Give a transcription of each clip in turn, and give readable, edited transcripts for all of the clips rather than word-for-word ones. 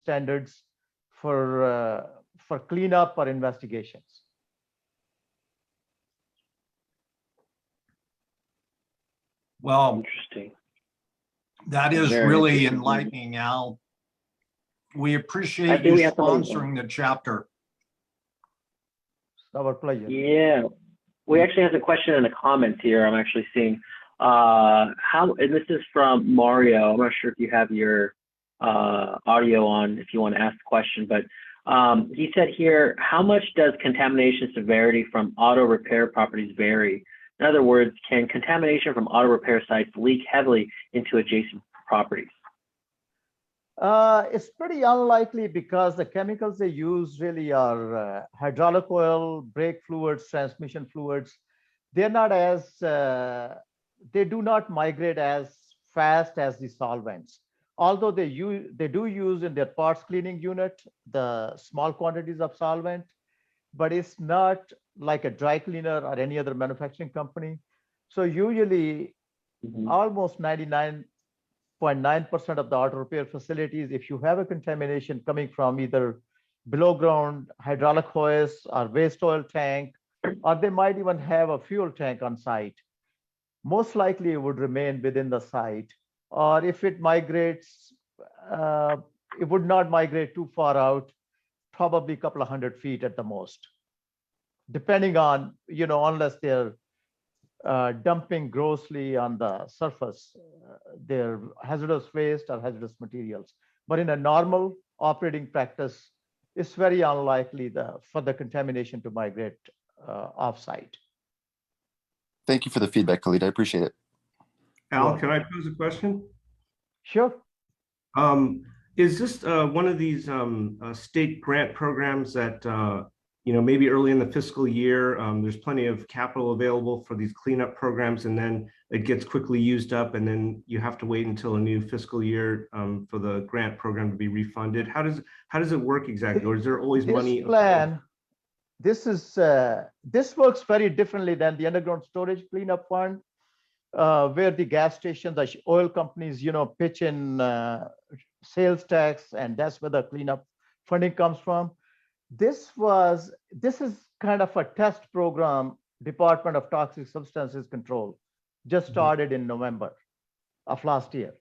standards for cleanup or investigations. Well, Interesting. that is Very really interesting. enlightening, Al. We I appreciate think you we have to move on. sponsoring the chapter. It's our pleasure. Yeah, we actually have a question in the comments here. I'm actually seeing and this is from Mario. I'm not sure if you have your audio on if you want to ask the question, but he said here, how much does contamination severity from auto repair properties vary? In other words, can contamination from auto repair sites leak heavily into adjacent properties? It's pretty unlikely because the chemicals they use really are hydraulic oil, brake fluids, transmission fluids. They're not as, they do not migrate as fast as the solvents. Although they do use in their parts cleaning unit, the small quantities of solvent, but it's not like a dry cleaner or any other manufacturing company. So usually almost 99.9% of the auto repair facilities, if you have a contamination coming from either below ground hydraulic hose or waste oil tank, or they might even have a fuel tank on site, most likely it would remain within the site. Or if it migrates, it would not migrate too far out, probably a couple of 100 feet at the most, depending on, unless they're dumping grossly on the surface, their hazardous waste or hazardous materials. But in a normal operating practice, it's very unlikely for the contamination to migrate off-site. Thank you for the feedback, Khalid. I appreciate it. Al, can I pose a question? Sure. Is this one of these state grant programs that maybe early in the fiscal year, there's plenty of capital available for these cleanup programs, and then it gets quickly used up, and then you have to wait until a new fiscal year for the grant program to be refunded? How does it work exactly, or is there always money? This works very differently than the underground storage cleanup fund, where the gas stations, the oil companies, pitch in sales tax, and that's where the cleanup funding comes from. This is kind of a test program. Department of Toxic Substances Control just started in November of last year.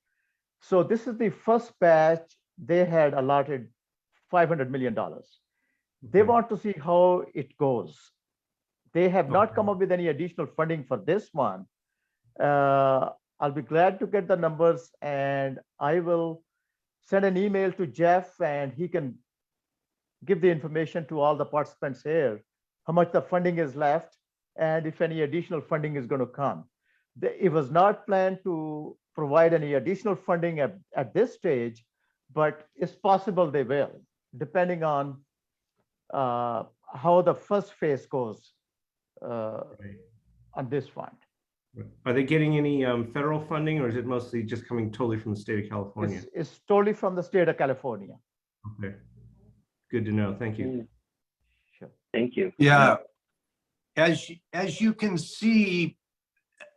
So this is the first batch. They had allotted $500 million. They want to see how it goes. They have not come up with any additional funding for this one. I'll be glad to get the numbers, and I will send an email to Jeff, and he can give the information to all the participants here, how much the funding is left, and if any additional funding is going to come. It was not planned to provide any additional funding at this stage, but it's possible they will, depending on how the first phase goes on this fund. Are they getting any federal funding, or is it mostly just coming totally from the state of California? It's totally from the state of California. Okay, good to know. Thank you. Sure. Thank you. Yeah, as you can see,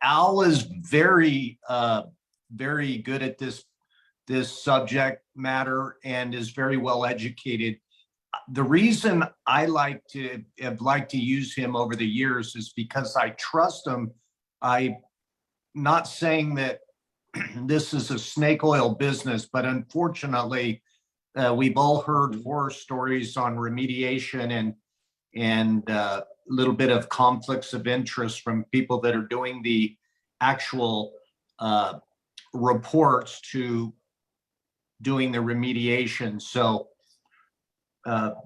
Al is very good at this subject matter and is very well educated. The reason I have liked to use him over the years is because I trust him. I'm not saying that this is a snake oil business, but unfortunately, we've all heard horror stories on remediation and a little bit of conflicts of interest from people that are doing the actual reports to doing the remediation. So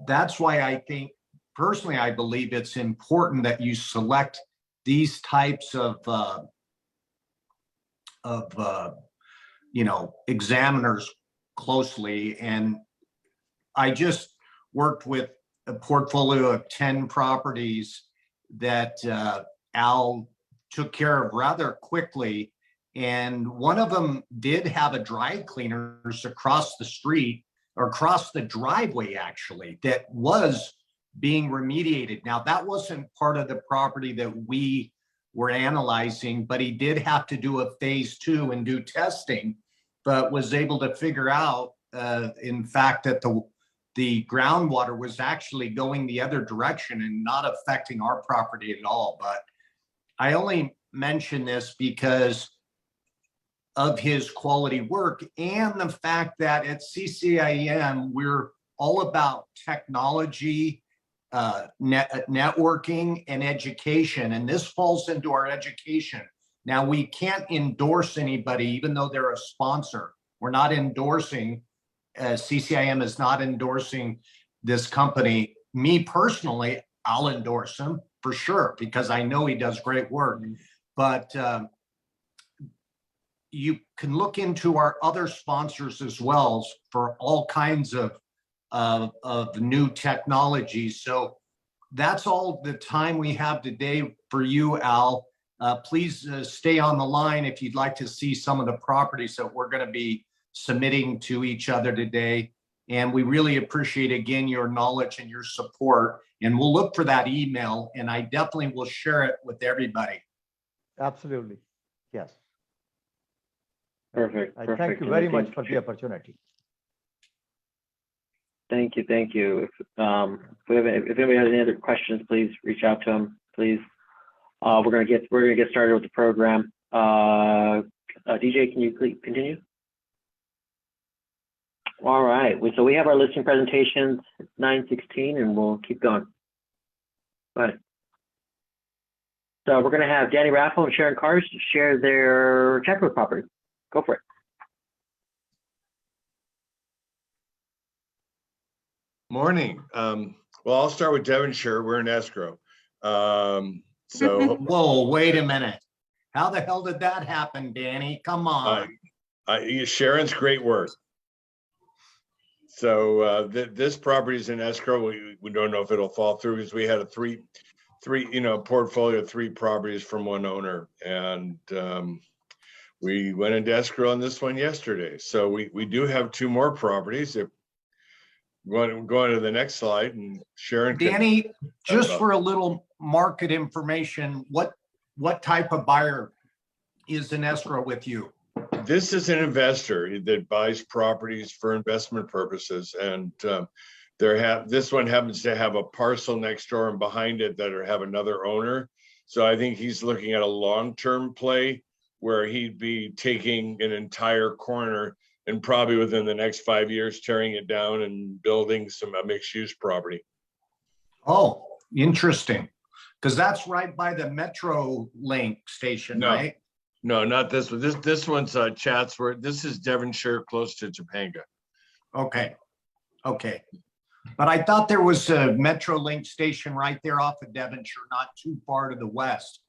that's why I think, personally, I believe it's important that you select these types of examiners closely. And I just worked with a portfolio of 10 properties that Al took care of rather quickly. And one of them did have a dry cleaners across the street, or across the driveway actually, that was being remediated. Now that wasn't part of the property that we were analyzing, but he did have to do a phase 2 and do testing, but was able to figure out in fact, that the groundwater was actually going the other direction and not affecting our property at all. But I only mention this because of his quality work and the fact that at CCIM, we're all about technology, networking and education. And this falls into our education. Now, we can't endorse anybody, even though they're a sponsor. We're not endorsing, CCIM is not endorsing this company. Me personally, I'll endorse him for sure, because I know he does great work. But you can look into our other sponsors as well for all kinds of new technologies. So that's all the time we have today for you, Al. Please stay on the line if you'd like to see some of the properties that we're going to be submitting to each other today. And we really appreciate, again, your knowledge and your support. And we'll look for that email, and I definitely will share it with everybody. Absolutely. Yes. Perfect. I Perfect. thank you And very I much think- for the opportunity. Thank you. Thank you. If anybody has any other questions, please reach out to them, please. We're gonna get started with the program. DJ, can you please continue? All right. So we have our listing presentations. It's 9:16, and we'll keep going. Go ahead. So we're gonna have Danny Raffle and Sharon Cars share their Chatsworth property. Go for it. Morning. Well, I'll start with Devonshire. We're in escrow. So Whoa, wait a minute. How the hell did that happen, Danny? Come on. Sharon's great work. So this property is in escrow. We don't know if it'll fall through because we had a three, portfolio of 3 properties from one owner, and we went into escrow on this one yesterday. So we do have 2 more properties. If going to the next slide, and Sharon. Danny, just for a little market information, what type of buyer is in escrow with you? This is an investor that buys properties for investment purposes, and this one happens to have a parcel next door and behind it that have another owner. So I think he's looking at a long-term play where he'd be taking an entire corner and probably within the next 5 years, tearing it down and building some mixed-use property. Oh, interesting. Because that's right by the Metro Link station, No. right? No, not this one. This one's Chatsworth. This is Devonshire, close to Topanga. Okay. Okay. But I thought there was a Metro Link station right there off of Devonshire, not too far to the west.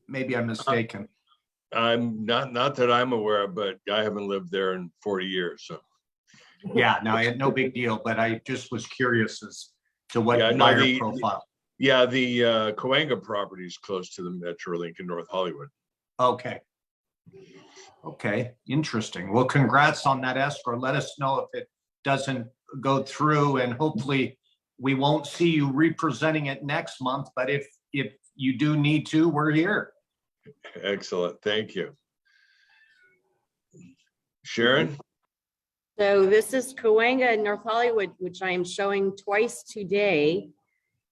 Maybe I'm mistaken. I'm not that I'm aware of, but I haven't lived there in 40 years. So Yeah, no, no big deal, but I just was curious as to what Yeah, no, buyer profile. yeah, the Cahuenga property is close to the Metro Link in North Hollywood. Okay. Okay, interesting. Well, congrats on that escrow. Let us know if it doesn't go through, and hopefully we won't see you representing it next month, but if you do need to, we're here. Excellent. Thank you. Sharon? So this is Cahuenga in North Hollywood, which I am showing twice today.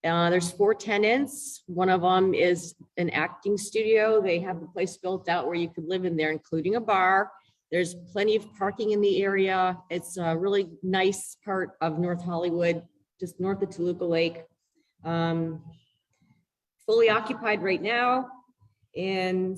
There's 4 tenants. One of them is an acting studio. They have the place built out where you could live in there, including a bar. There's plenty of parking in the area. It's a really nice part of North Hollywood, just north of Toluca Lake. Fully occupied right now, and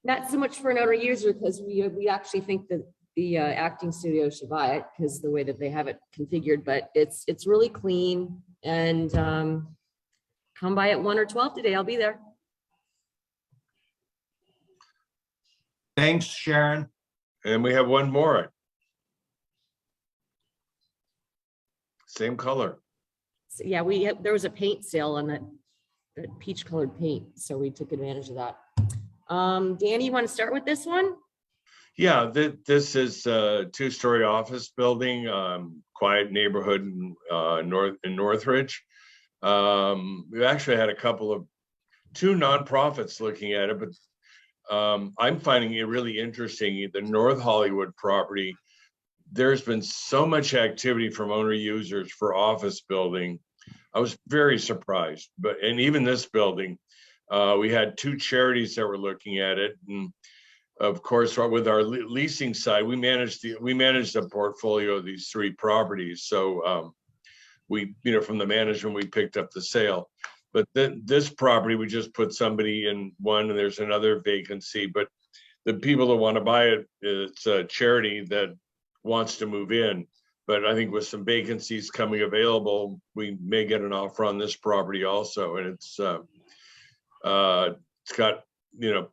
not so much for an owner user, because we actually think that the acting studio should buy it because the way that they have it configured, but it's really clean. And come by at 1 or 12 today. I'll be there. Thanks, Sharon. And we have one more. Same color. So, yeah, there was a paint sale on that peach colored paint, so we took advantage of that. Danny, you want to start with this one? Yeah, this is a 2-story office building, quiet neighborhood in Northridge. We've actually had 2 nonprofits looking at it, but I'm finding it really interesting. The North Hollywood property, there's been so much activity from owner users for office building. I was very surprised, and even this building, we had 2 charities that were looking at it. And of course, with our leasing side, we managed the portfolio of these 3 properties. So we, from the management, we picked up the sale. But this property, we just put somebody in one, and there's another vacancy. But the people that want to buy it, it's a charity that wants to move in. But I think with some vacancies coming available, we may get an offer on this property also. And it's got,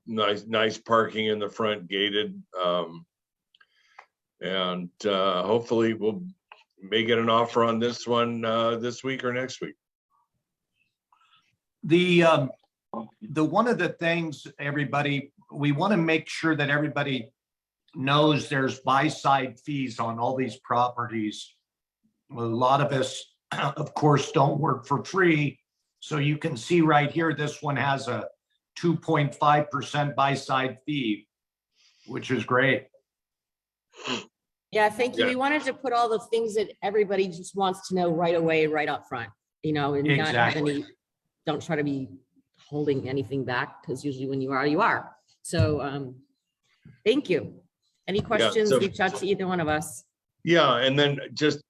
nice parking in the front, gated. And hopefully we'll may get an offer on this one this week or next week. The one of the things, everybody, we want to make sure that everybody knows there's buy-side fees on all these properties. A lot of us, of course, don't work for free. So you can see right here, this one has a 2.5% buy-side fee, which is great. Yeah, thank you. Yeah. We wanted to put all the things that everybody just wants to know right away, right up front, and not have Exactly. don't try to be holding anything back, because usually when you are, you are. So thank you. Any questions, so- reach out to either one of us. Yeah, and then just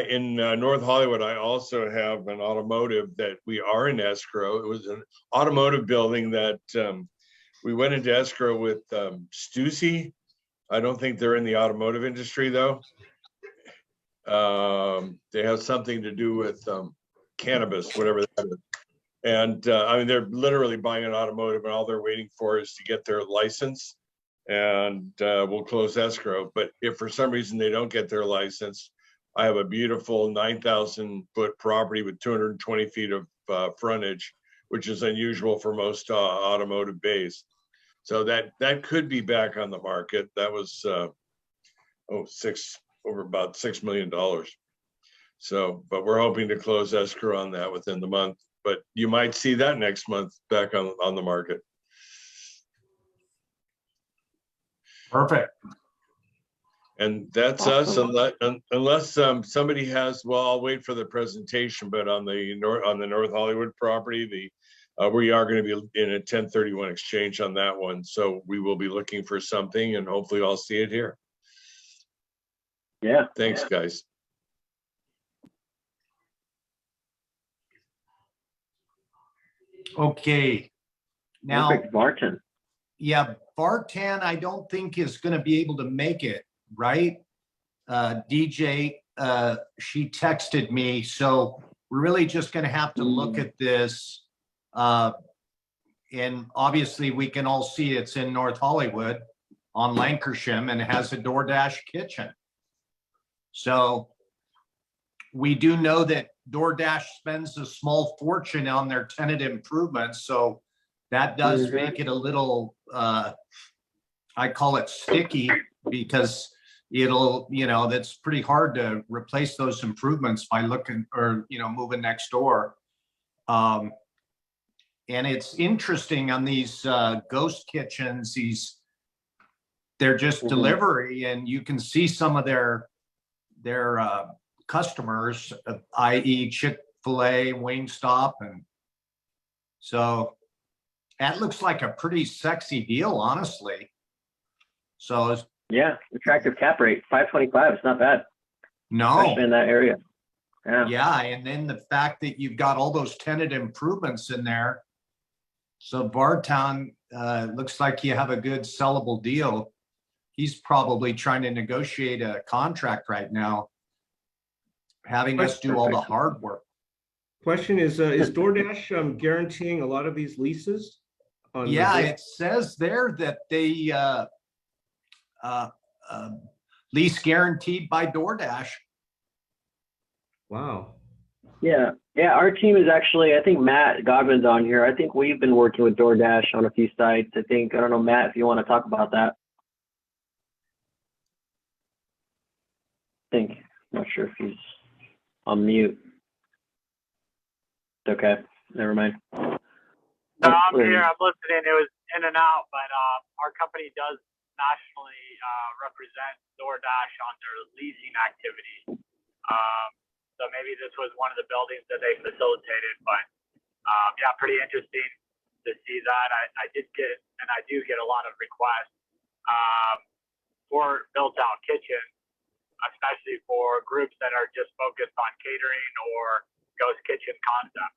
in North Hollywood, I also have an automotive that we are in escrow. It was an automotive building that we went into escrow with Stussy. I don't think they're in the automotive industry though. They have something to do with cannabis, whatever that is. And they're literally buying an automotive, and all they're waiting for is to get their license, and we'll close escrow. But if for some reason they don't get their license, I have a beautiful 9,000 foot property with 220 feet of frontage, which is unusual for most automotive bays. So that could be back on the market. That was over about $6 million. So, but we're hoping to close escrow on that within the month. But you might see that next month back on the market. Perfect. And that's us, unless somebody has, well, I'll wait for the presentation, but on the North Hollywood property, we are going to be in a 1031 exchange on that one. So we will be looking for something, and hopefully I'll see it here. Yeah. Thanks, guys. Okay. Now, Perfect, Barton. yeah, Bartan, I don't think is going to be able to make it, right? DJ, she texted me, so we're really just going to have to look at this. And obviously we can all see it's in North Hollywood on Lankershim, and it has a DoorDash kitchen. So we do know that DoorDash spends a small fortune on their tenant improvements. So that does make it a little, I call it sticky, because it'll, that's pretty hard to replace those improvements by looking or, moving next door. And it's interesting on these ghost kitchens, they're just delivery, and you can see some of their customers, i.e. Chick-fil-A, Wingstop. And so that looks like a pretty sexy deal, honestly. So Yeah, attractive cap rate, 525. It's not bad, no, especially in that area. Yeah. yeah, and then the fact that you've got all those tenant improvements in there. So Bartown, looks like you have a good sellable deal. He's probably trying to negotiate a contract right now, having us do all the hard work. Question is DoorDash guaranteeing a lot of these leases? Yeah, it says there that they lease guaranteed by DoorDash. Wow. Yeah. Yeah. Our team is actually, I think Matt Godwin's on here. I think we've been working with DoorDash on a few sites. I don't know, Matt, if you want to talk about that. I'm not sure if he's on mute. It's okay. Never mind. No, I'm here. I'm listening. It was in and out, but our company does nationally represent DoorDash on their leasing activity. So maybe this was one of the buildings that they facilitated, but yeah, pretty interesting to see that. I did get, and I do get a lot of requests for built-out kitchens, especially for groups that are just focused on catering or ghost kitchen concept.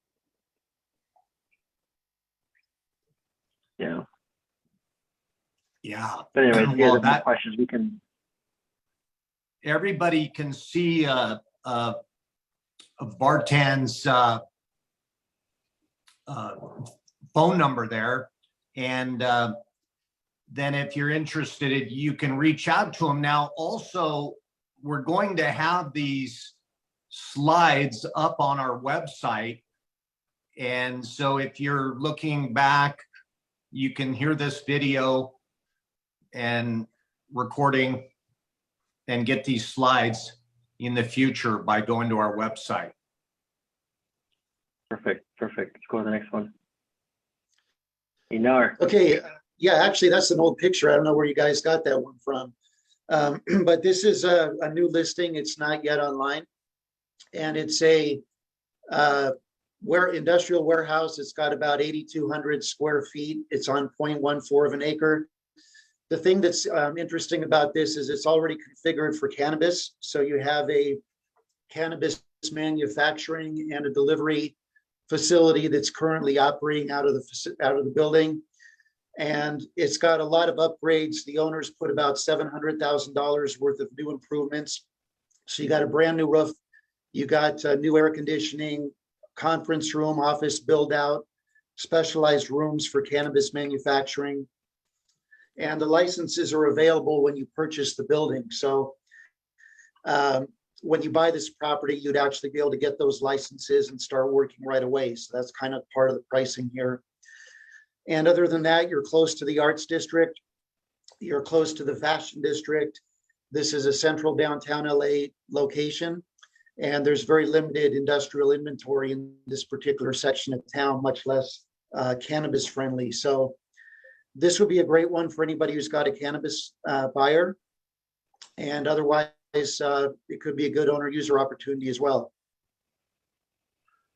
Yeah. Yeah. But anyways, if you Well, have any questions, we can. Everybody can see Vartan's phone number there. And then if you're interested, you can reach out to him. Now, also, we're going to have these slides up on our website. And so if you're looking back, you can hear this video and recording and get these slides in the future by going to our website. Perfect. Perfect. Let's go to the next one. Inar. Okay, yeah, actually, that's an old picture. I don't know where you guys got that one from. But this is a new listing. It's not yet online. And it's a industrial warehouse. It's got about 8,200 square feet. It's on 0.14 of an acre. The thing that's interesting about this is it's already configured for cannabis. So you have a cannabis manufacturing and a delivery facility that's currently operating out of the building. And it's got a lot of upgrades. The owners put about $700,000 worth of new improvements. So you got a brand new roof, you got new air conditioning, conference room, office build out, specialized rooms for cannabis manufacturing. And the licenses are available when you purchase the building. So when you buy this property, you'd actually be able to get those licenses and start working right away. So that's kind of part of the pricing here. And other than that, you're close to the arts district. You're close to the fashion district. This is a central downtown LA location. And there's very limited industrial inventory in this particular section of town, much less cannabis friendly. So this would be a great one for anybody who's got a cannabis buyer. And otherwise, it could be a good owner user opportunity as well.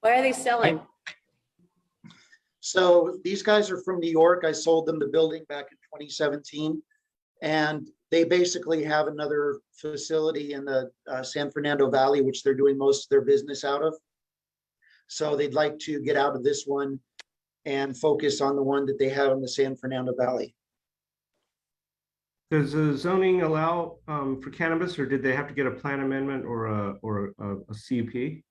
Why are they selling? So these guys are from New York. I sold them the building back in 2017. And they basically have another facility in the San Fernando Valley, which they're doing most of their business out of. So they'd like to get out of this one and focus on the one that they have in the San Fernando Valley. Does the zoning allow for cannabis, or did they have to get a plan amendment or a CUP?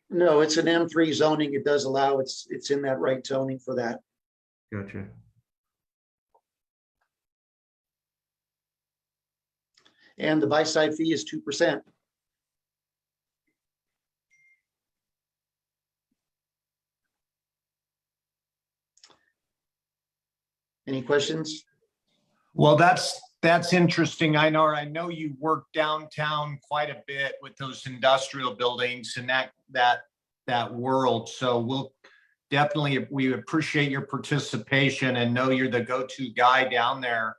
No, it's an M3 zoning. It does allow, it's in that right zoning for that. Gotcha. And the buy-side fee is 2%. Any questions? Well, that's interesting. I know you work downtown quite a bit with those industrial buildings and that world. So we appreciate your participation and know you're the go-to guy down there.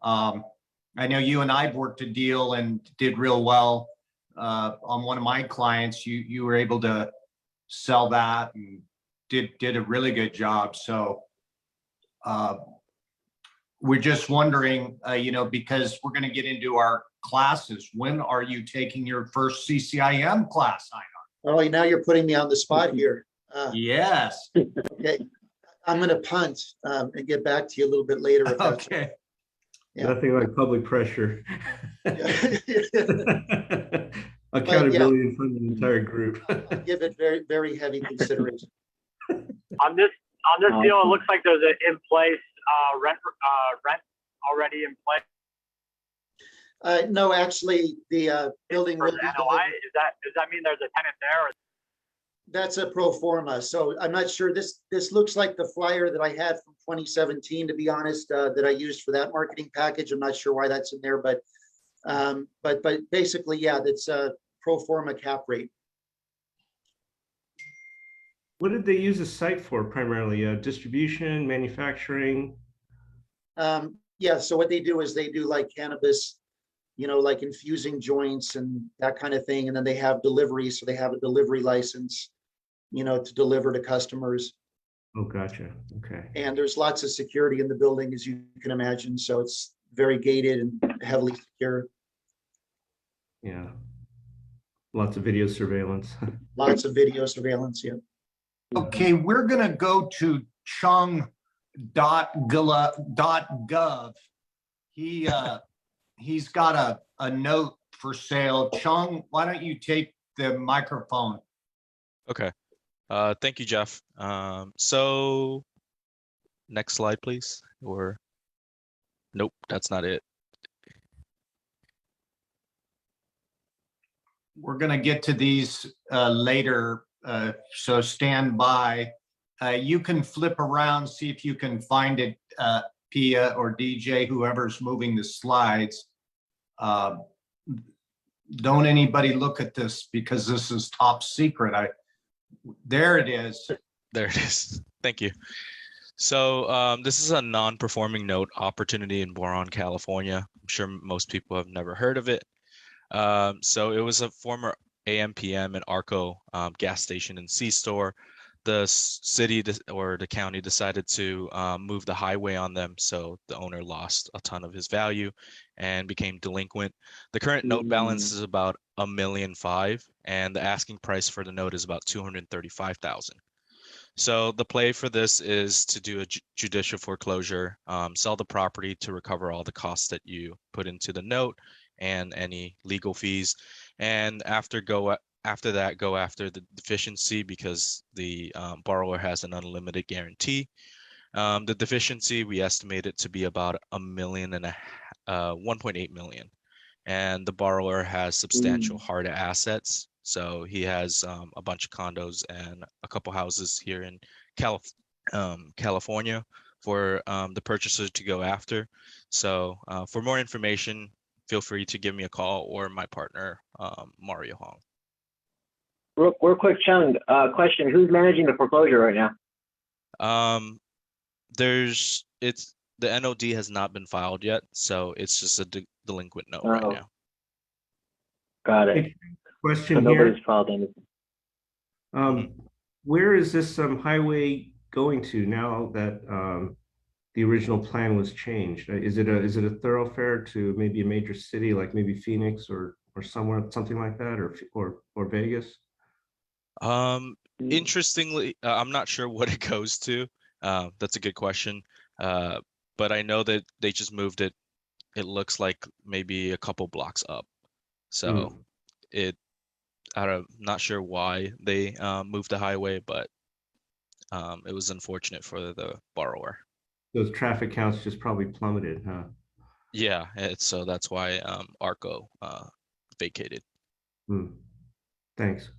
I know you and I've worked a deal and did real well on one of my clients. You were able to sell that and did a really good job. So we're just wondering, because we're going to get into our classes. When are you taking your first CCIM class, Einar? Oh, now you're putting me on the spot here. Yes. Okay, I'm going to punt and get back to you a little bit later. If that's Okay. Yeah. Nothing like public pressure. Yeah. Accountability in front of the entire group. I'll give it very, very heavy consideration. On this deal, it looks like there's an in place rent already in place. No, actually, the building For will the be NOI, delivered. does that mean there's a tenant there? Or That's a pro forma. So I'm not sure. This looks like the flyer that I had from 2017, to be honest, that I used for that marketing package. I'm not sure why that's in there, but basically, yeah, that's a pro forma cap rate. What did they use the site for primarily? Distribution, manufacturing? Yeah, so what they do is they do like cannabis, like infusing joints and that kind of thing. And then they have delivery. So they have a delivery license, to deliver to customers. Oh, gotcha. Okay. And there's lots of security in the building, as you can imagine. So it's very gated and heavily secure. Yeah. Lots of video surveillance. Lots of video surveillance, yeah. Okay, we're gonna go to chung.gov. He's got a note for sale. Chung, why don't you take the microphone? Okay. Thank you, Jeff. So next slide, please. Or nope, that's not it. We're gonna get to these later, so stand by. You can flip around, see if you can find it, Pia or DJ, whoever's moving the slides. Don't anybody look at this because this is top secret. There it is. There it is. Thank you. So this is a non-performing note opportunity in BORON, California. I'm sure most people have never heard of it. So it was a former AMPM and ARCO gas station and C-store. The city or the county decided to move the highway on them, so the owner lost a ton of his value and became delinquent. The current note balance is about $1.5 million, and the asking price for the note is about $235,000. So the play for this is to do a judicial foreclosure, sell the property to recover all the costs that you put into the note and any legal fees, and after that go after the deficiency because the borrower has an unlimited guarantee. The deficiency, we estimate it to be about $1.8 million, and the borrower has substantial hard assets. So he has a bunch of condos and a couple houses here in California for the purchaser to go after. So for more information, feel free to give me a call or my partner, Mario Hong. Real quick, Chung, question: who's managing the foreclosure right now? The NOD has not been filed yet, so it's just a delinquent note right now. Got it. Question so here. nobody's filed anything. Where is this highway going to now that the original plan was changed? Is it a thoroughfare to maybe a major city like maybe Phoenix or somewhere, something like that, or Vegas? Interestingly, I'm not sure what it goes to. That's a good question. But I know that they just moved it. It looks like maybe a couple blocks up. So I'm not sure why they moved the highway, but it was unfortunate for the borrower. Those traffic counts just probably plummeted, huh? Yeah, so that's why ARCO vacated. Thanks.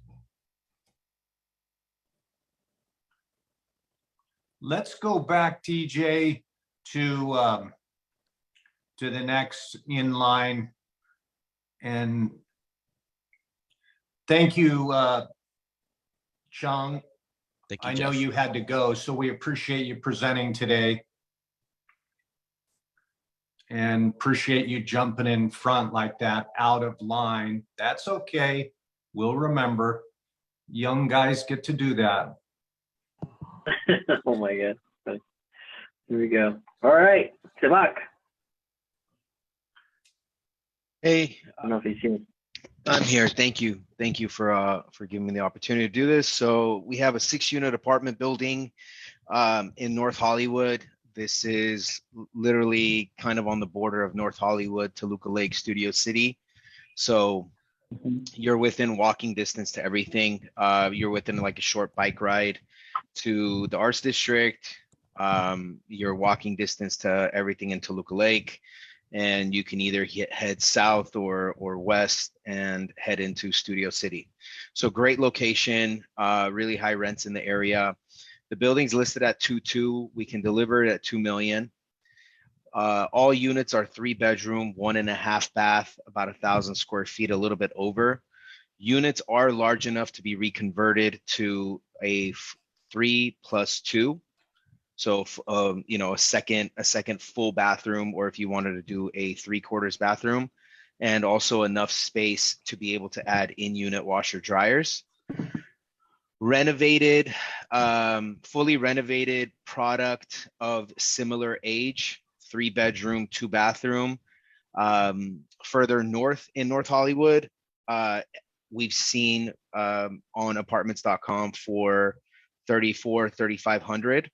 Let's go back, TJ, to the next in line. And thank you, Chung. Thank you, I know Jeff. you had to go, so we appreciate you presenting today. And appreciate you jumping in front like that, out of line. That's okay. We'll remember. Young guys get to do that. Oh my God. Here we go. All right, Tabak. Hey, I don't know if he's here. I'm here. Thank you. Thank you for giving me the opportunity to do this. So we have a 6-unit apartment building in North Hollywood. This is literally kind of on the border of North Hollywood, Toluca Lake, Studio City. So you're within walking distance to everything. You're within like a short bike ride to the Arts District. You're walking distance to everything in Toluca Lake. And you can either head south or west and head into Studio City. So great location, really high rents in the area. The building's listed at 2.2. We can deliver it at $2 million. All units are 3-bedroom, 1.5 bath, about 1,000 square feet, a little bit over. Units are large enough to be reconverted to a 3+2. So, a second full bathroom, or if you wanted to do a 3/4 bathroom, and also enough space to be able to add in-unit washer dryers. Renovated, fully renovated product of similar age, 3-bedroom, 2-bathroom. Further north in North Hollywood, we've seen on apartments.com for $3,500.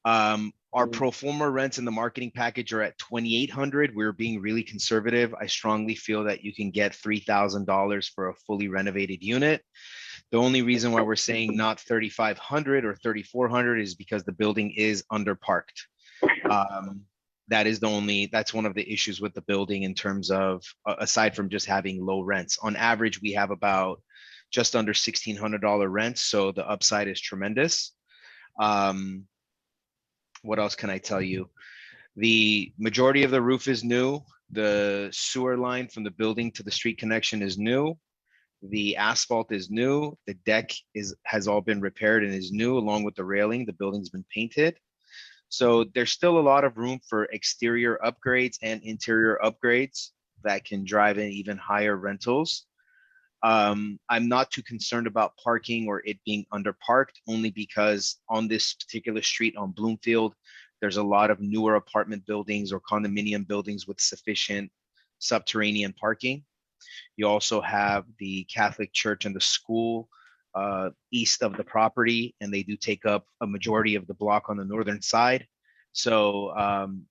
Our pro forma rents in the marketing package are at $2,800. We're being really conservative. I strongly feel that you can get $3,000 for a fully renovated unit. The only reason why we're saying not $3,500 or $3,400 is because the building is underparked. That's one of the issues with the building in terms of, aside from just having low rents. On average, we have about just under $1,600 rents, so the upside is tremendous. What else can I tell you? The majority of the roof is new. The sewer line from the building to the street connection is new. The asphalt is new. The deck has all been repaired and is new, along with the railing. The building's been painted. So there's still a lot of room for exterior upgrades and interior upgrades that can drive in even higher rentals. I'm not too concerned about parking or it being underparked, only because on this particular street on Bloomfield, there's a lot of newer apartment buildings or condominium buildings with sufficient subterranean parking. You also have the Catholic church and the school east of the property, and they do take up a majority of the block on the northern side. So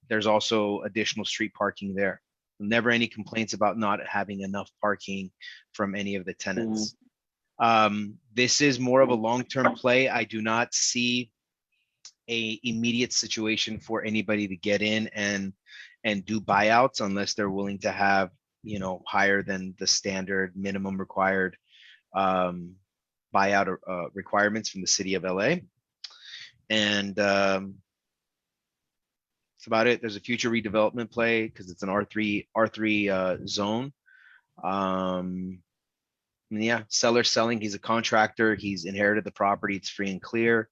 there's also additional street parking there. Never any complaints about not having enough parking from any of the tenants. This is more of a long-term play. I do not see a immediate situation for anybody to get in and do buyouts unless they're willing to have, higher than the standard minimum required buyout requirements from the city of LA. And that's about it. There's a future redevelopment play because it's an R3 zone. Yeah, seller selling. He's a contractor. He's inherited the property. It's free and clear.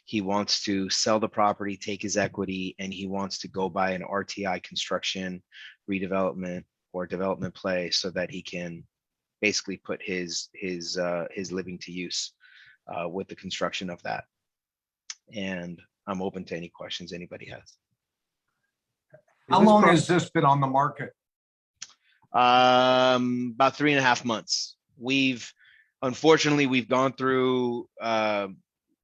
He wants to sell the property, take his equity, and he wants to go buy an RTI construction redevelopment or development play so that he can basically put his living to use with the construction of that. And I'm open to any questions anybody has. How long has this been on the market? About 3.5 months. Unfortunately, we've gone through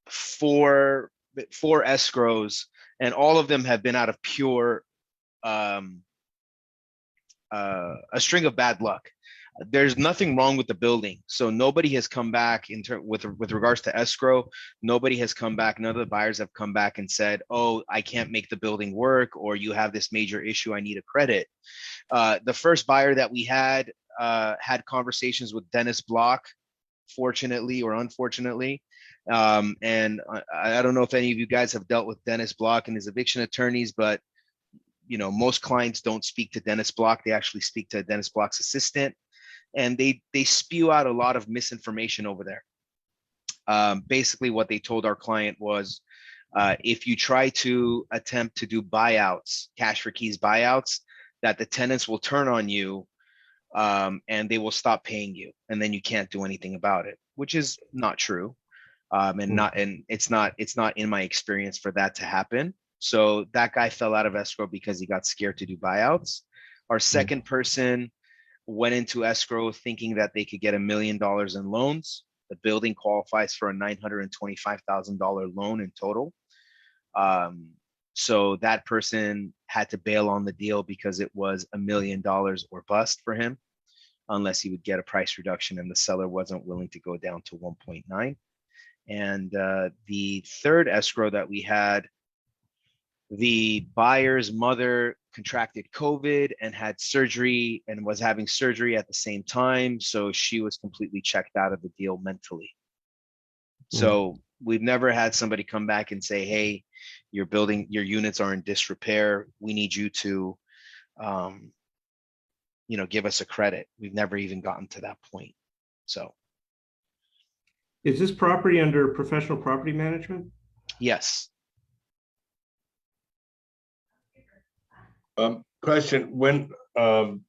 four escrows, and all of them have been out of pure a string of bad luck. There's nothing wrong with the building, so nobody has come back with regards to escrow. Nobody has come back. None of the buyers have come back and said, "Oh, I can't make the building work," or "You have this major issue. I need a credit." The first buyer that we had conversations with Dennis Block, fortunately or unfortunately. And I don't know if any of you guys have dealt with Dennis Block and his eviction attorneys, but most clients don't speak to Dennis Block. They actually speak to Dennis Block's assistant, and they spew out a lot of misinformation over there. Basically, what they told our client was, if you try to attempt to do buyouts, cash for keys buyouts, that the tenants will turn on you and they will stop paying you, and then you can't do anything about it, which is not true. And it's not in my experience for that to happen. So that guy fell out of escrow because he got scared to do buyouts. Our second person went into escrow thinking that they could get $1 million in loans. The building qualifies for a $925,000 loan in total. So that person had to bail on the deal because it was $1 million or bust for him, unless he would get a price reduction, and the seller wasn't willing to go down to 1.9. And the third escrow that we had, the buyer's mother contracted COVID and had surgery and was having surgery at the same time. So she was completely checked out of the deal mentally. So we've never had somebody come back and say, "Hey, your units are in disrepair. We need you to, give us a credit." We've never even gotten to that point. So. Is this property under professional property management? Yes. Question, when, on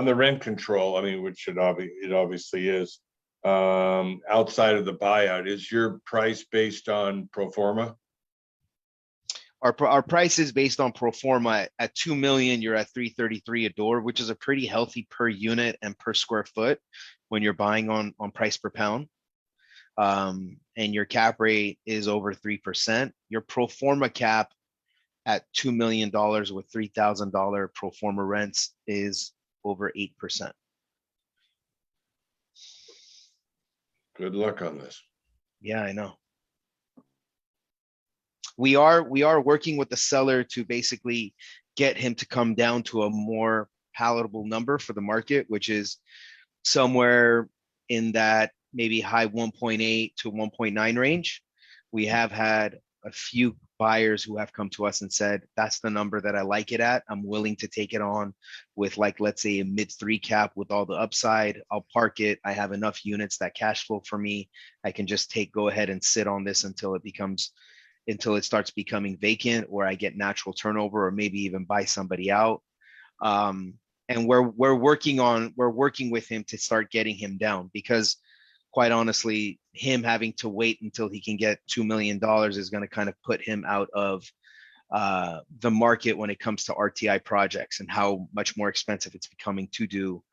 the rent control, I mean, which it obviously is, outside of the buyout, is your price based on pro forma? Our price is based on pro forma. At 2 million, you're at 333 a door, which is a pretty healthy per unit and per square foot when you're buying on price per pound. And your cap rate is over 3%. Your pro forma cap at $2 million with $3,000 pro forma rents is over 8%. Good luck on this. Yeah, I know. We are working with the seller to basically get him to come down to a more palatable number for the market, which is somewhere in that maybe high 1.8 to 1.9 range. We have had a few buyers who have come to us and said, that's the number that I like it at. I'm willing to take it on with, like, let's say a mid 3 cap with all the upside. I'll park it. I have enough units that cash flow for me. I can just go ahead and sit on this until it starts becoming vacant, or I get natural turnover, or maybe even buy somebody out. And we're working with him to start getting him down, because quite honestly, him having to wait until he can get $2 million is going to kind of put him out of the market when it comes to RTI projects, and how much more expensive it's becoming to do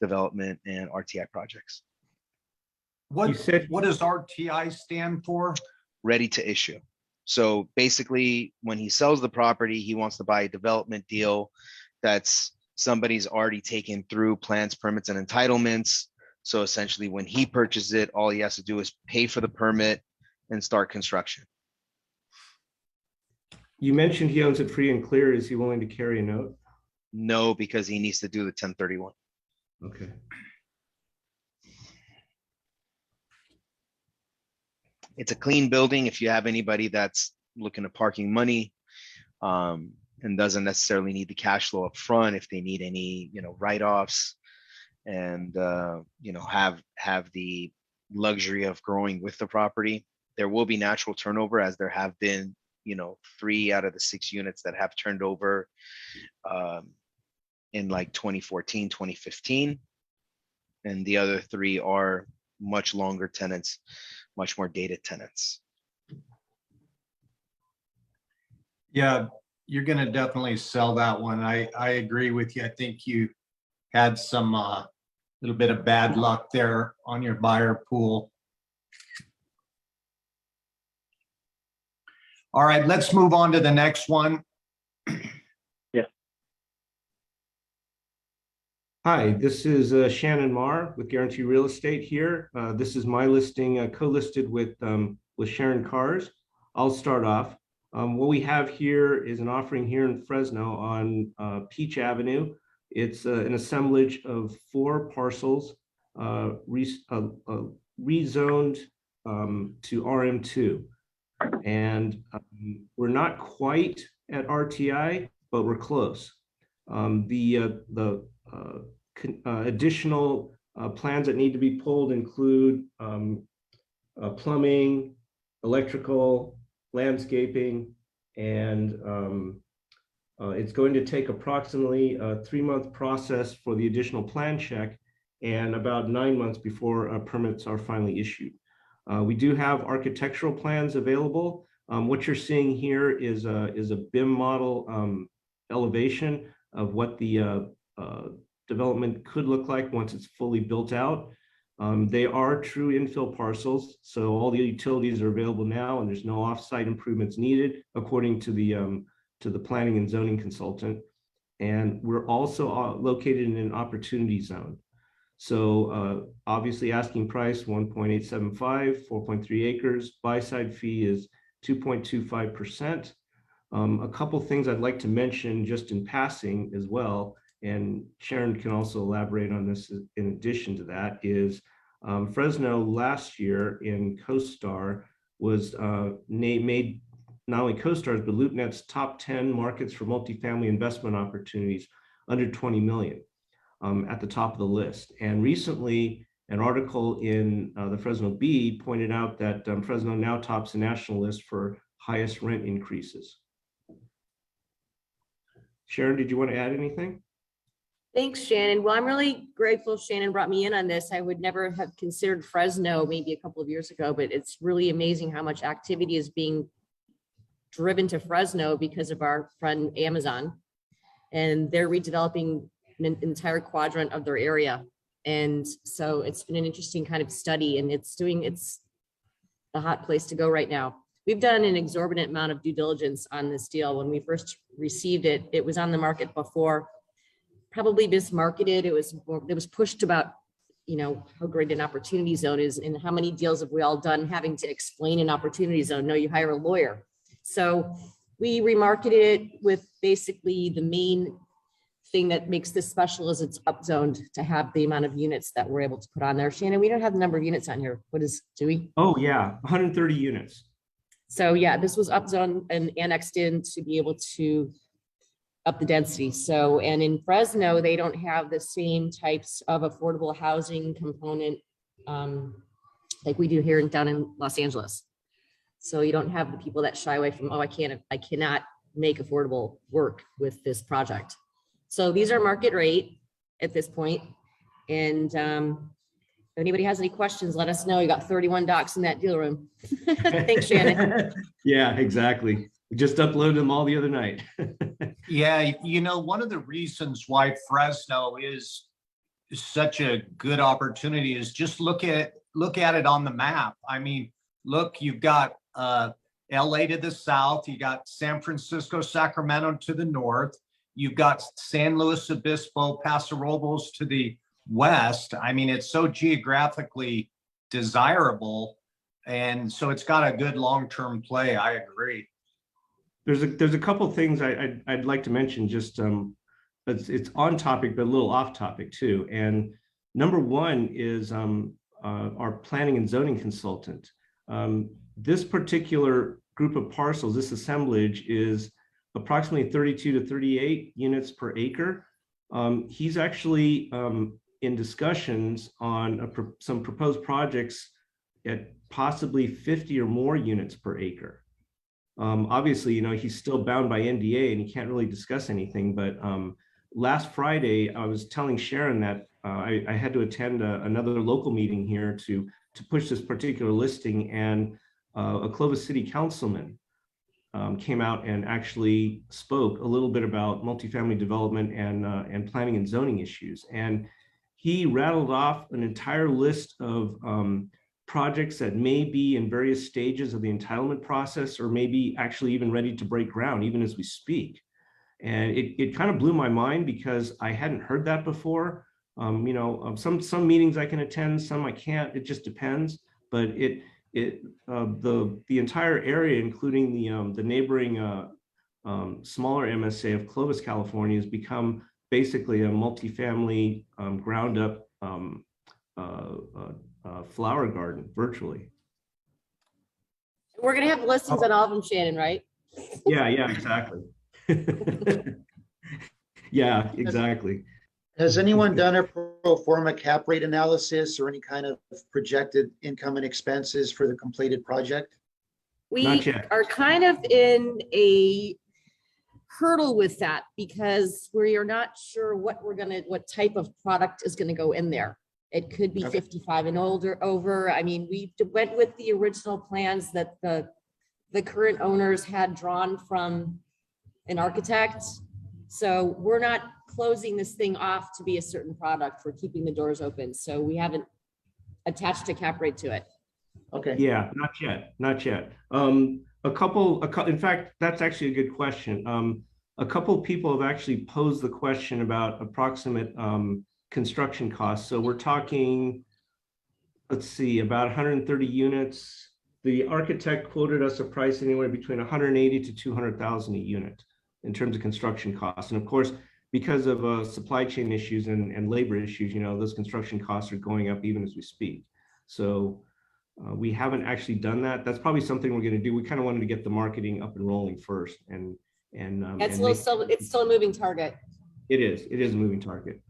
development and RTI projects. What does RTI stand for? Ready to issue. So basically, when he sells the property, he wants to buy a development deal that's somebody's already taken through plans, permits, and entitlements. So essentially, when he purchases it, all he has to do is pay for the permit and start construction. You mentioned he owns it free and clear. Is he willing to carry a note? No, because he needs to do the 1031. Okay. It's a clean building. If you have anybody that's looking at parking money, and doesn't necessarily need the cash flow up front, if they need any, write-offs, and have the luxury of growing with the property, there will be natural turnover, as there have been 3 out of the 6 units that have turned over in like 2014, 2015, and the other 3 are much longer tenants, much more dated tenants. Yeah, you're going to definitely sell that one. I agree with you. I think you had some little bit of bad luck there on your buyer pool. All right, let's move on to the next one. Yeah. Hi, this is Shannon Marr with Guarantee Real Estate here. This is my listing, co-listed with Sharon Cars. I'll start off. What we have here is an offering here in Fresno on Peach Avenue. It's an assemblage of 4 parcels rezoned to RM2. And we're not quite at RTI, but we're close. The additional plans that need to be pulled include plumbing, electrical, landscaping, and it's going to take approximately a 3-month process for the additional plan check, and about 9 months before permits are finally issued. We do have architectural plans available. What you're seeing here is a BIM model elevation of what the development could look like once it's fully built out. They are true infill parcels, so all the utilities are available now, and there's no off-site improvements needed, according to the planning and zoning consultant. And we're also located in an opportunity zone. So obviously, asking price 1.875, 4.3 acres. Buy side fee is 2.25%. A couple things I'd like to mention just in passing as well, and Sharon can also elaborate on this in addition to that, is Fresno last year in CoStar was made not only CoStar's, but LoopNet's top 10 markets for multifamily investment opportunities under 20 million at the top of the list. And recently, an article in the Fresno Bee pointed out that Fresno now tops the national list for highest rent increases. Sharon, did you want to add anything? Thanks, Shannon. Well, I'm really grateful Shannon brought me in on this. I would never have considered Fresno maybe a couple of years ago, but it's really amazing how much activity is being driven to Fresno because of our friend Amazon. And they're redeveloping an entire quadrant of their area. And so it's been an interesting kind of study, and it's the hot place to go right now. We've done an exorbitant amount of due diligence on this deal. When we first received it, it was on the market before, probably mismarketed. It was pushed about, you know, how great an opportunity zone is and how many deals have we all done having to explain an opportunity zone. No, you hire a lawyer. So we remarketed it with basically the main thing that makes this special is it's upzoned to have the amount of units that we're able to put on there. Shannon, we don't have the number of units on here. Do we? Oh yeah, 130 units. So yeah, this was upzoned and annexed in to be able to up the density. So, and in Fresno, they don't have the same types of affordable housing component like we do here down in Los Angeles. So you don't have the people that shy away from, oh, I cannot make affordable work with this project. So these are market rate at this point. And if anybody has any questions, let us know. You got 31 docs in that deal room. Thanks, Shannon. Yeah, exactly. We just uploaded them all the other night. Yeah, you know, one of the reasons why Fresno is such a good opportunity is just look at it on the map. I mean, look, you've got LA to the south, you got San Francisco, Sacramento to the north, you've got San Luis Obispo, Paso Robles to the west. I mean, it's so geographically desirable, and so it's got a good long-term play. I agree. There's a couple of things I'd like to mention. Just it's on topic but a little off topic too. And number one is our planning and zoning consultant. This particular group of parcels, this assemblage, is approximately 32 to 38 units per acre. He's actually in discussions on some proposed projects at possibly 50 or more units per acre. Obviously, you know, he's still bound by NDA and he can't really discuss anything, but last Friday, I was telling Sharon that I had to attend another local meeting here to push this particular listing, and a Clovis City councilman came out and actually spoke a little bit about multifamily development and planning and zoning issues. And he rattled off an entire list of projects that may be in various stages of the entitlement process, or maybe actually even ready to break ground, even as we speak. And it kind of blew my mind because I hadn't heard that before. You know, some meetings I can attend, some I can't. It just depends. But the entire area, including the neighboring smaller MSA of Clovis, California, has become basically a multifamily ground up flower garden virtually. We're going to have listings on all of them, Shannon, right? Yeah, exactly. Yeah, exactly. Has anyone done a pro forma cap rate analysis or any kind of projected income and expenses for the completed project? We Not yet. are kind of in a hurdle with that because we are not sure what type of product is going to go in there. It could be 55 and older over. I mean, we went with the original plans that the current owners had drawn from an architect. So we're not closing this thing off to be a certain product. We're keeping the doors open. So we haven't attached a cap rate to it. Okay. Yeah, not yet. In fact, that's actually a good question. A couple of people have actually posed the question about approximate construction costs. So we're talking, let's see, about 130 units. The architect quoted us a price anywhere between 180 to 200,000 a unit in terms of construction costs. And of course, because of supply chain issues and labor issues, you know, those construction costs are going up even as we speak. So we haven't actually done that. That's probably something we're going to do. We kind of wanted to get the marketing up and rolling first, It's still a moving target. It is a moving target.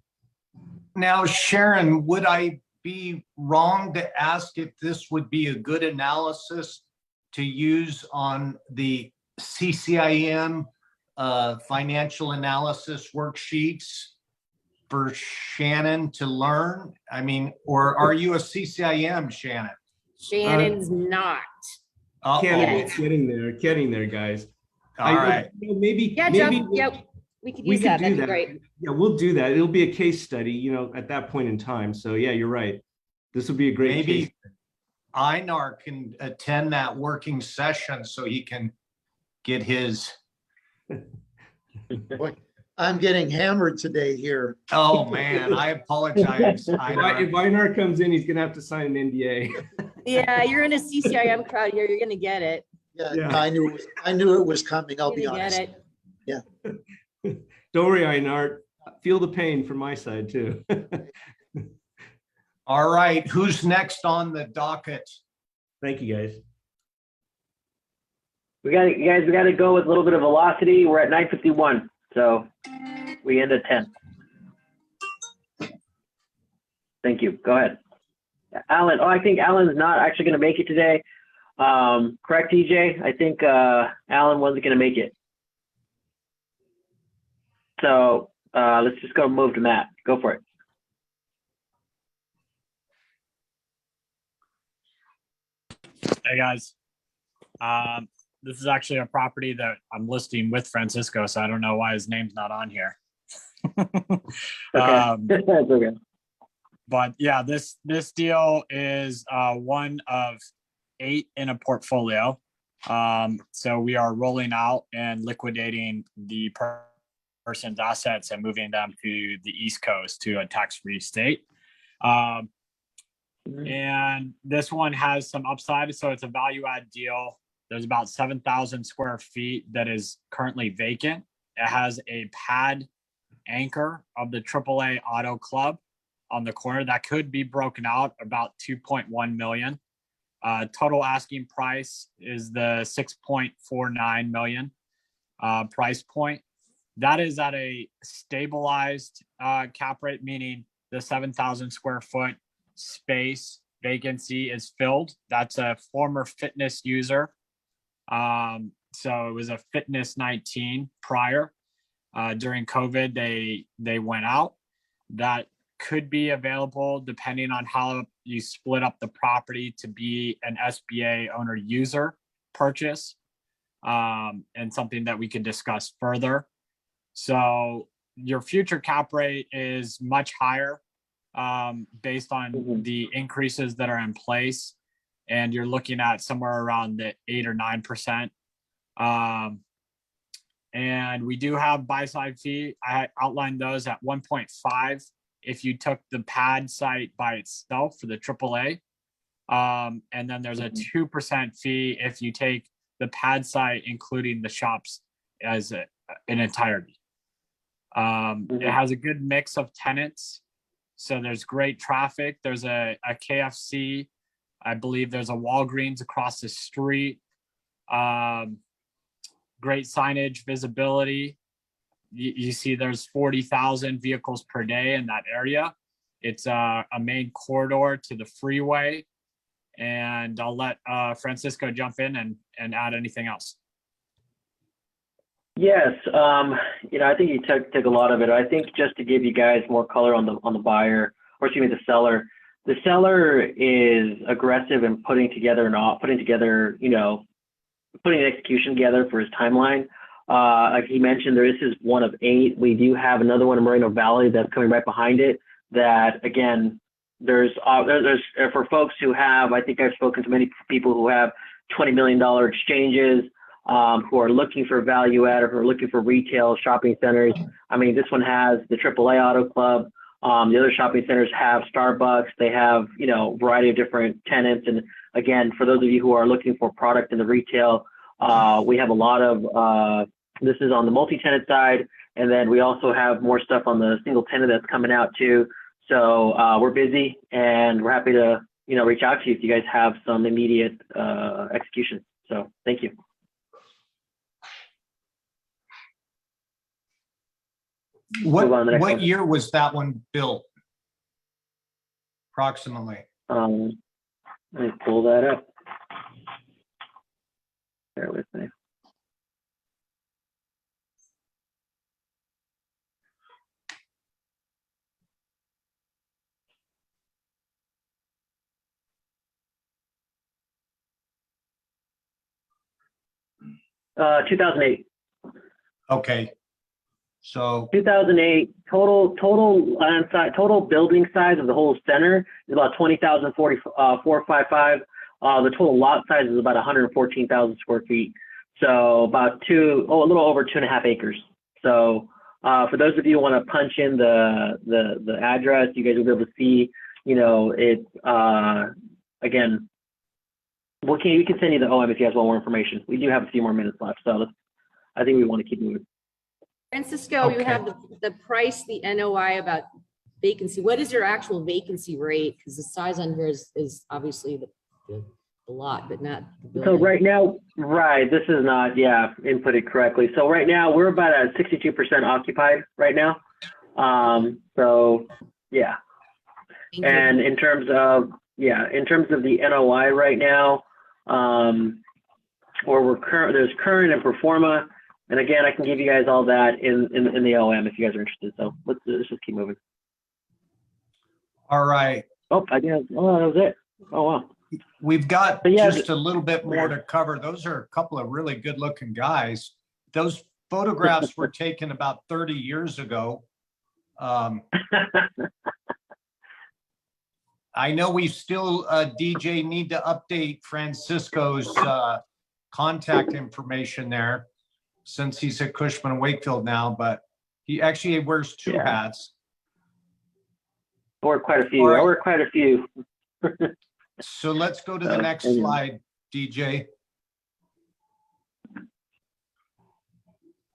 Now, Sharon, would I be wrong to ask if this would be a good analysis to use on the CCIM financial analysis worksheets for Shannon to learn? I mean, or are you a CCIM, Shannon? Shannon's not. Candidate's getting there, guys. All right. Maybe, Yeah, maybe Jeff, yep, we could we use could that. do That'd be that. great. Yeah, we'll do that. It'll be a case study, you know, at that point in time. So yeah, you're right. This would be a great case. Maybe Einar can attend that working session so he can get his. Boy, I'm getting hammered today here. Oh, man, I apologize. If Einar comes in, he's gonna have to sign an NDA. Yeah, you're in a CCIM crowd here. You're gonna get it. Yeah, I knew it was coming, I'll be You're gonna honest. get it. Don't worry, Einar. Feel the pain from my side too. All right, who's next on the docket? Thank you, guys. We got to go with a little bit of velocity. We're at 9:51, so we end at 10. Thank you. Go ahead, Alan. Oh, I think Alan's not actually going to make it today. Correct, DJ? I think Alan wasn't going to make it. So let's just go move to Matt. Go for it. Hey guys, this is actually a property that I'm listing with Francisco, so I don't know why his name's not on here. Okay. That's okay. But yeah, this deal is one of 8 in a portfolio. So we are rolling out and liquidating the person's assets and moving them to the East Coast to a tax-free state. And this one has some upside, so it's a value add deal. There's about 7,000 square feet that is currently vacant. It has a pad anchor of the AAA Auto Club on the corner that could be broken out, about 2.1 million. Total asking price is the 6.49 million price point. That is at a stabilized cap rate, meaning the 7,000 square foot space vacancy is filled. That's a former fitness user. So it was a fitness 19 prior. During COVID, they went out. That could be available depending on how you split up the property to be an SBA owner user purchase, and something that we could discuss further. So your future cap rate is much higher based on the increases that are in place, and you're looking at somewhere around the 8 or 9%. And we do have buy side fee. I outlined those at 1.5 if you took the pad site by itself for the AAA. And then there's a 2% fee if you take the pad site, including the shops as an entirety. It has a good mix of tenants. So there's great traffic. There's a KFC. I believe there's a Walgreens across the street. Great signage, visibility. You see there's 40,000 vehicles per day in that area. It's a main corridor to the freeway. And I'll let Francisco jump in and add anything else. Yes, I think you took a lot of it. I think just to give you guys more color on the buyer, or excuse me, the seller. The seller is aggressive in putting an execution together for his timeline. Like he mentioned, this is one of 8. We do have another one in Moreno Valley that's coming right behind it. That again, there's for folks who have, I think I've spoken to many people who have $20 million exchanges, who are looking for value add or who are looking for retail shopping centers. I mean, this one has the AAA Auto Club. The other shopping centers have Starbucks. They have, a variety of different tenants. And again, for those of you who are looking for product in the retail, we have a lot of, this is on the multi-tenant side. And then we also have more stuff on the single tenant that's coming out too. So we're busy and we're happy to, reach out to you if you guys have some immediate execution. So thank you. What year was that one built? Approximately. Let me pull that up. Bear with me. 2008. Okay. So, 2008 total land size, total building size of the whole center is about 20,455. The total lot size is about 114,000 square feet. So about a little over 2.5 acres. So for those of you who want to punch in the address, you guys will be able to see, you know, it's again, we can send you the OM if you guys want more information. We do have a few more minutes left, so I think we want to keep moving. Francisco, you Okay. have the price, the NOI about vacancy. What is your actual vacancy rate? Because the size on here is obviously the lot, but not the So building. right now, this is not, inputted correctly. So right now we're about at 62% occupied right now. So yeah. Thank you. And in terms of the NOI right now, where there's current and pro forma. And again, I can give you guys all that in the OM if you guys are interested. So let's just keep moving. all right. Oh, that was it. Oh, wow. We've got But yeah, just a little bit more to cover. Those are a couple of really good looking guys. Those photographs were taken about 30 years ago. I know we still, DJ, need to update Francisco's contact information there since he's at Cushman and Wakefield now, but he actually wears two hats. I work quite a few. All right. I work quite a few. So let's go to the next slide, DJ.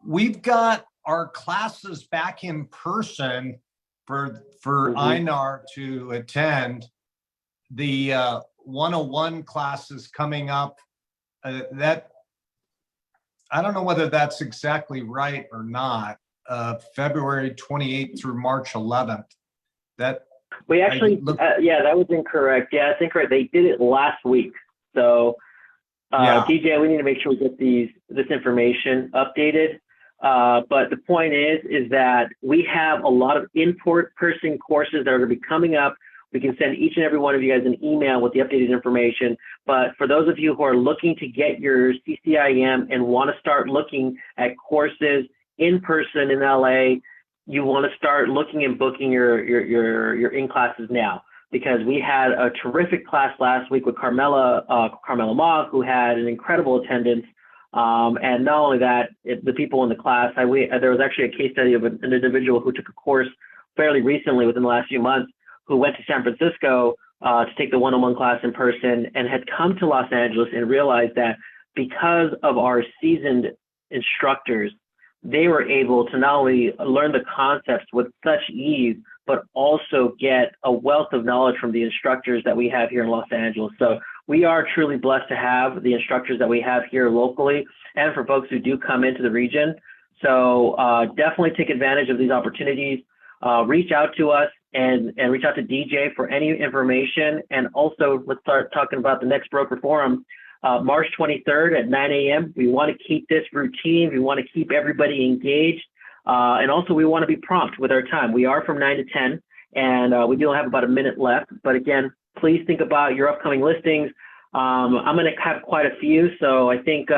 We've got our classes back in person for Einar to attend. The 101 classes coming up. That I don't know whether that's exactly right or not. February 28th through March 11th. That We actually, that was incorrect. Yeah, I think right. They did it last week. So, DJ, we need to make sure we get this information updated. But the point is that we have a lot of in-person courses that are going to be coming up. We can send each and every one of you guys an email with the updated information. But for those of you who are looking to get your CCIM and want to start looking at courses in person in LA, you want to start looking and booking your in classes now, because we had a terrific class last week with Carmela Ma, who had an incredible attendance. And not only that, the people in the class, there was actually a case study of an individual who took a course fairly recently within the last few months, who went to San Francisco to take the 101 class in person and had come to Los Angeles and realized that because of our seasoned instructors, they were able to not only learn the concepts with such ease, but also get a wealth of knowledge from the instructors that we have here in Los Angeles. So we are truly blessed to have the instructors that we have here locally, and for folks who do come into the region. So definitely take advantage of these opportunities. Reach out to us and reach out to DJ for any information. And also, let's start talking about the next broker forum. March 23rd at 9 a.m. We want to keep this routine. We want to keep everybody engaged. And also, we want to be prompt with our time. We are from 9 to 10, and we do have about a minute left. But again, please think about your upcoming listings. I'm going to have quite a few. So I think,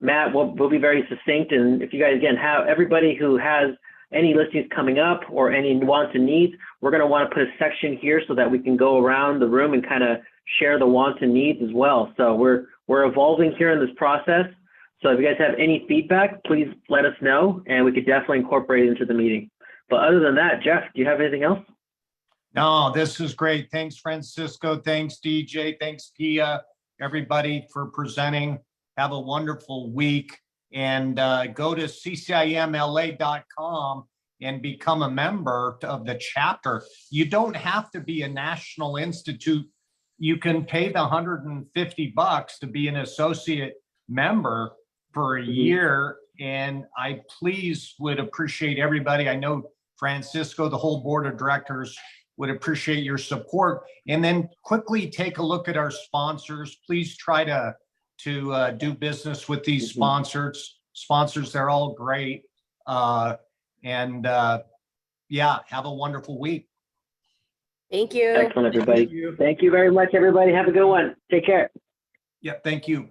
Matt, we'll be very succinct. And if you guys, again, have everybody who has any listings coming up or any wants and needs, we're going to want to put a section here so that we can go around the room and kind of share the wants and needs as well. So we're evolving here in this process. So if you guys have any feedback, please let us know, and we could definitely incorporate it into the meeting. But other than that, Jeff, do you have anything else? No, this is great. Thanks, Francisco. Thanks, DJ. Thanks, Pia, everybody for presenting. Have a wonderful week, and go to ccimla.com and become a member of the chapter. You don't have to be a national institute. You can pay the $150 to be an associate member for a year. And I please would appreciate everybody. I know Francisco, the whole board of directors would appreciate your support. And then quickly take a look at our sponsors. Please try to do business with these sponsors. They're all great. Yeah, have a wonderful week. Thank you. Excellent, everybody. Thank you very much, everybody. Have a good one. Take care. Yeah, thank you.